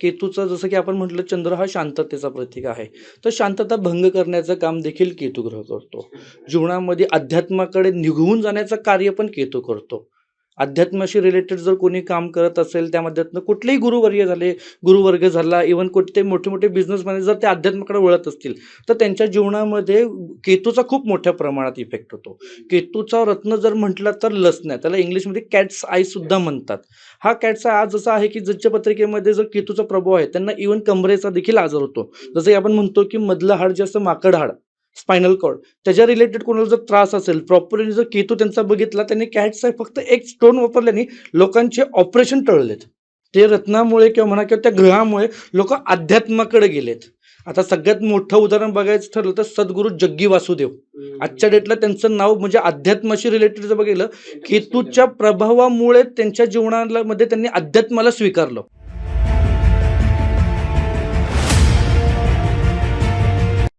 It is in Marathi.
केतूचं जसं की आपण म्हटलं चंद्र हा शांततेचा प्रतीक आहे. तर शांतता भंग करण्याचं काम देखील केतू ग्रह करतो. जीवनामध्ये अध्यात्माकडे निघून जाण्याचं कार्य पण केतू करतो. अध्यात्माशी रिलेटेड जर कोणी काम करत असेल त्यामध्यातनं कुठलेही गुरुवर्य झाले, गुरुवर्ग झाला, इव्हन कुठले मोठे-मोठे बिझनेसमॅन जर ते अध्यात्माकडे वळत असतील, तर त्यांच्या जीवनामध्ये केतूचा खूप मोठ्या प्रमाणात इफेक्ट होतो. केतूचा रत्न जर म्हटलं तर लसण्या, त्याला इंग्लिशमध्ये कॅट्स आय सुद्धा म्हणतात. हा कॅट्सचा आज असा आहे की ज्यांच्या पत्रिकेमध्ये जर केतूचा प्रभाव आहे त्यांना इव्हन कमरेचा देखील आजार होतो. जसं की आपण म्हणतो की मधलं हाड जे असतं माकड हाड, स्पायनल कॉर्ड त्याच्या रिलेटेड कोणाला जर त्रास असेल, प्रॉपरली जर केतू त्यांचा बघितला, त्यांनी कॅट्सचा फक्त एक स्टोन वापरल्याने लोकांचे ऑपरेशन टळलेत. ते रत्नामुळे किंवा म्हणा किंवा त्या ग्रहामुळे लोक अध्यात्माकडे गेलेत. आता सगळ्यात मोठं उदाहरण बघायचं ठरलं तर सद्गुरू जग्गी वासुदेव. आजच्या डेटला त्यांचं नाव म्हणजे अध्यात्माशी रिलेटेड जर बघितलं, केतूच्या प्रभावामुळे त्यांच्या जीवनाला मध्ये त्यांनी अध्यात्माला स्वीकारलं.